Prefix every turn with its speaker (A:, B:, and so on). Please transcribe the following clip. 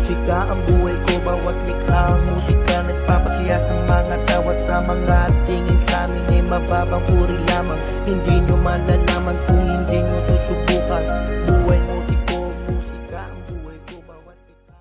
A: musika ang buhay ko, bawat likha ang musika nagpapasaya sa mga tawat sa mga tingin sa amin ay mababang uri lamang. Hindi nyo malalaman kung hindi nyo susubukan. Buhay musiko, musika ang buhay ko, bawat likha.